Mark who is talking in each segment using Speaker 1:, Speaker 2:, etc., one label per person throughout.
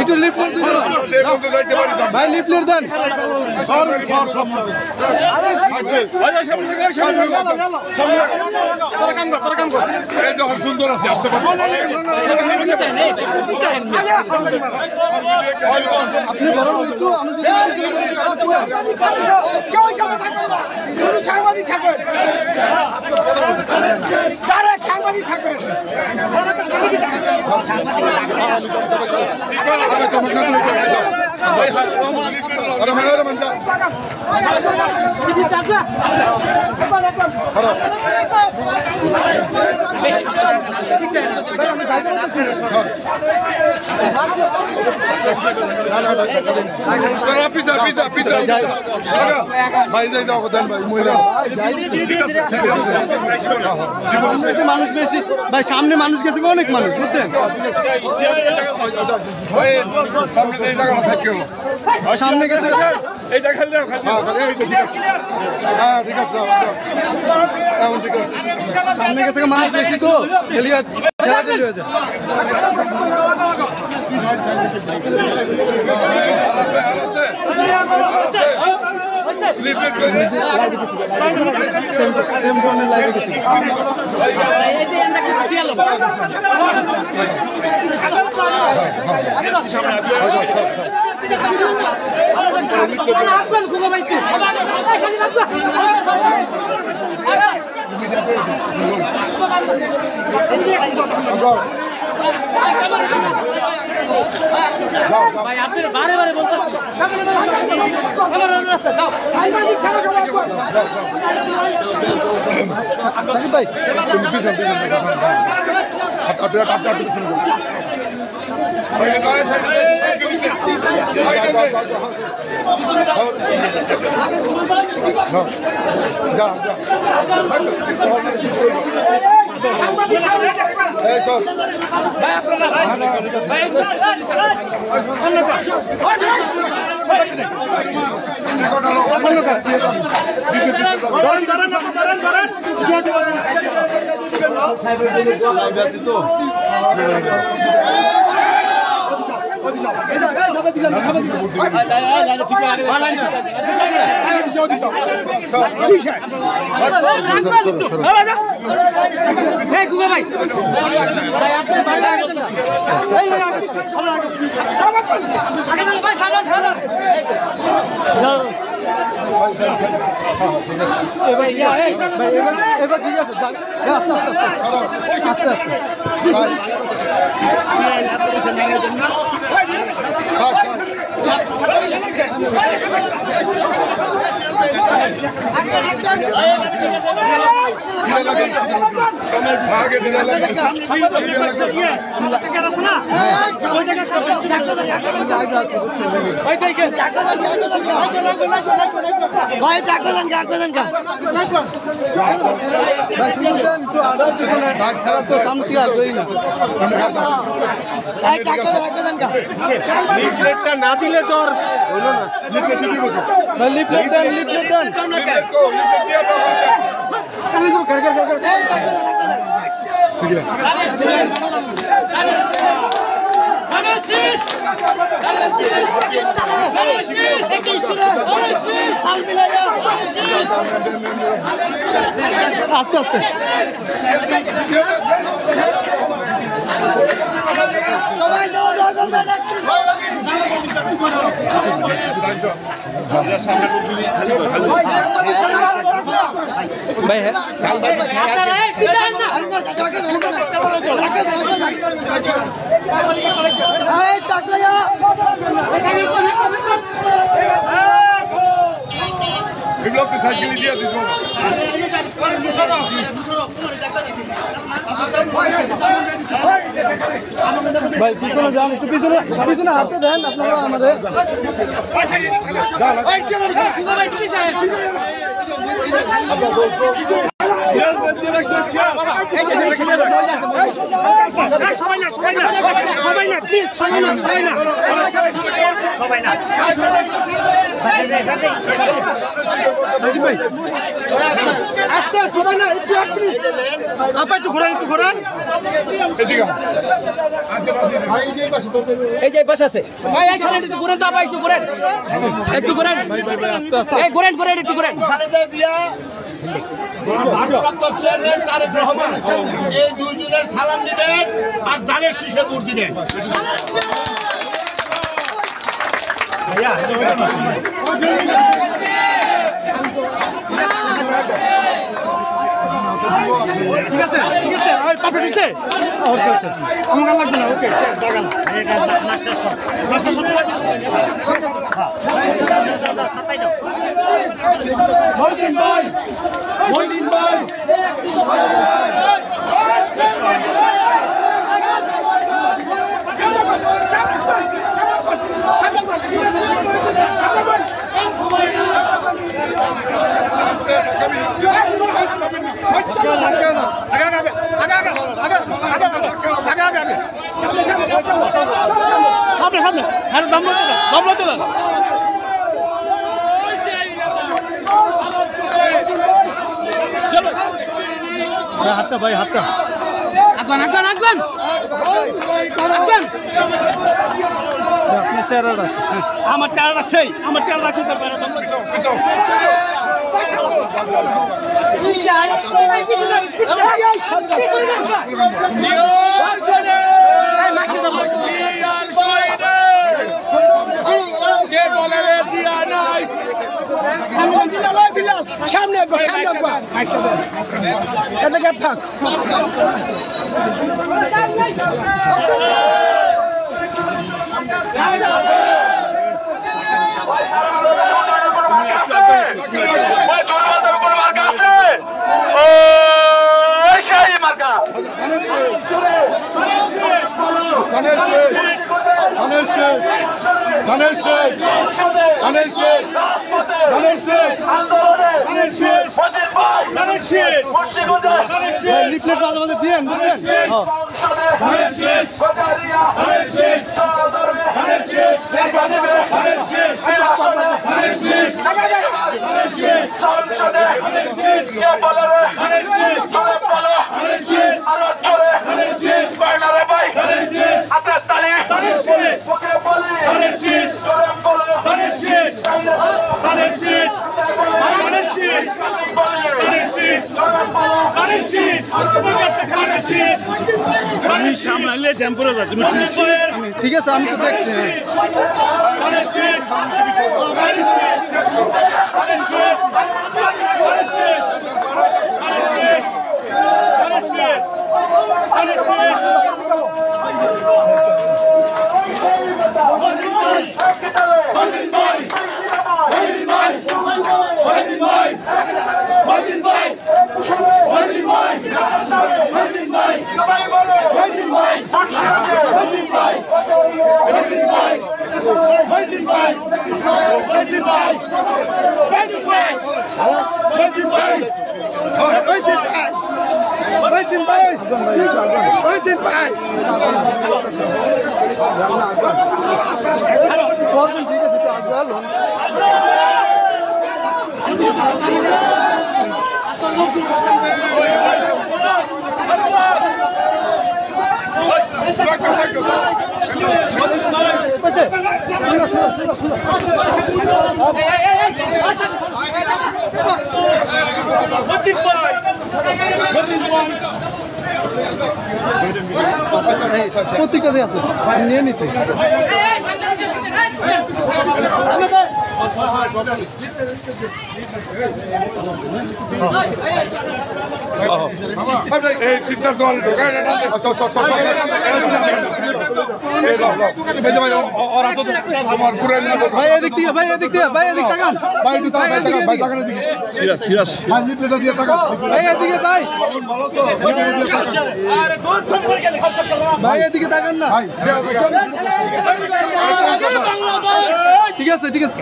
Speaker 1: একটু লিফলেট ভাই, লিফলেট দেন।
Speaker 2: সুন্দর আছে
Speaker 1: আপনি বরং একটু
Speaker 3: সাংবাদিক থাকবেন, সাংবাদিক থাকবেন।
Speaker 1: মানুষ বেশি ভাই, সামনে মানুষ গেছে, অনেক মানুষ, বুঝছেন? সামনে গেছে সামনে গেছে মানুষ বেশি, তো ঠেলাঠেলি হয়েছে।
Speaker 4: ভাই আপনি বারে বারে বলতেছেন এবার ঠিক আছে, আস্তে না দিলে তো আর হইল না। লিফলেট দেন, লিফলেট দেন। আস্তে আস্তে সবাই দাও ভাই
Speaker 2: সাইকেল দিয়ে দিস
Speaker 1: ভাই পিছনে যান, একটু পিছনে পিছনে হাতে দেন আপনারা আমাদের। সবাই না সাকিব ভাই
Speaker 3: আস্তে সবাই না একটু আপনি
Speaker 1: আপা একটু ঘোরান
Speaker 2: এদিকে
Speaker 5: এই যে পাশে আছে ভাই এই সাইডে একটু ঘুরেন তো ভাই একটু ঘুরেন
Speaker 1: ভাই আস্তে আস্তে
Speaker 5: এই ঘুরেন একটু ঘুরেন
Speaker 3: চেয়ারম্যান তারেক রহমান এই দুইজনের সালাম দিবেন আর ধানের শীষে দূর দিবেন
Speaker 1: ঠিক আছে আর পাপড়ি দিছে ওকে ওকে আমার লাগবে না ওকে শেষ দাগান এটা মাস্টার শট মইদিন ভাই সামনে আরে দমলতে দাও চলো ভাই হাতটা
Speaker 5: আগুন
Speaker 1: আপনার চেহারাটা আছে
Speaker 4: আমার চারাটা সেই আমার চারাটা কি করবে না
Speaker 3: সামনে এদিকে থাক
Speaker 1: লিফলেট আমাদের দিয়েন বুঝছেন
Speaker 4: আমি সামনে জ্যাম্পুরে যাচ্ছি
Speaker 1: ঠিক আছে আমি তো দেখছি ঠিক আছে আগে প্রত্যেকটা আছে নিয়ে নিছি
Speaker 2: এই চিন্তা কল
Speaker 1: ভাই এদিক থেকে ভাই এদিক তাকান ভাই এদিকে ভাই ভাই এদিকে তাকান না ঠিক আছে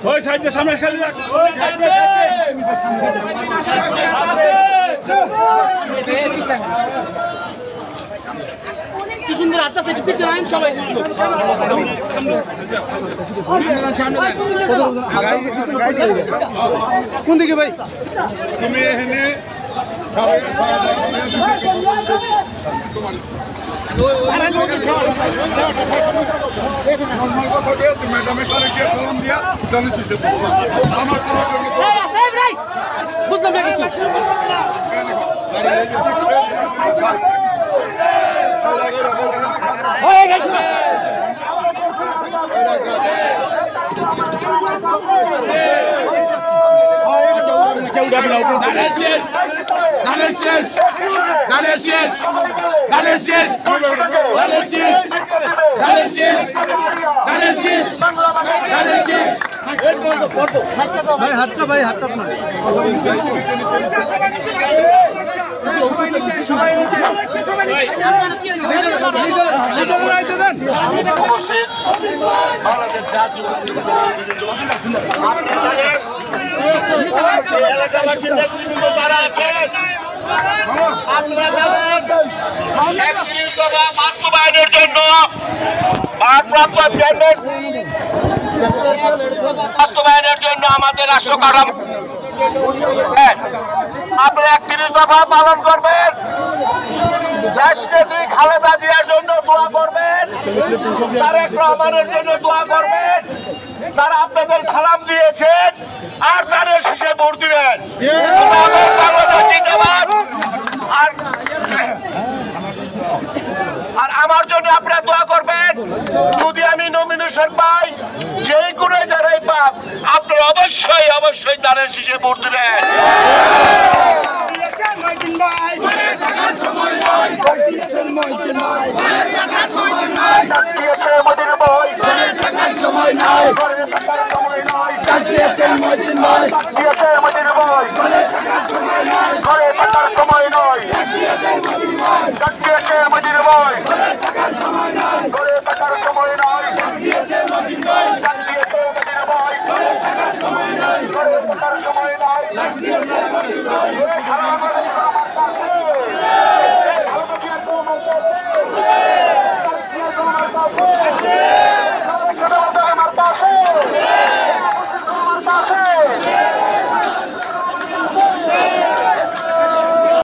Speaker 4: ওই সাইডে সামনে খালি
Speaker 5: সুন্দর আটটা সেটি পিছনে আইন সবাই
Speaker 4: কোন দিকে ভাই?
Speaker 2: তুমি এখানে ম্যাডামের তারে গিয়ে কলম দিয়া জানিস আমার
Speaker 5: বুঝলাম না কিছু
Speaker 4: ভাই হাতটা আপনার
Speaker 3: এলাকাবাসীর নেতৃবৃন্দ যারা আছেন আপনারা জানেন 31 দফা বাস্তবায়নের জন্য ভারপ্রাপ্ত চেয়ারম্যান বাস্তবায়নের জন্য আমাদের রাষ্ট্র কাঠামো আপনারা 31 দফা পালন করবেন, দেশনেত্রী খালেদা জিয়ার জন্য দোয়া করবেন, তারেক রহমানের জন্য দোয়া করবেন, তারা আপনাদের সালাম দিয়েছেন আর তাদের শেষে ভোট দিবেন। আর আমার জন্য আপনারা দোয়া করবেন, যদি আমি নমিনেশন পাই, যেই কোনো যারাই পাপ, আপনারা অবশ্যই তাদের শেষে ভোট দিবেন। সময় নাই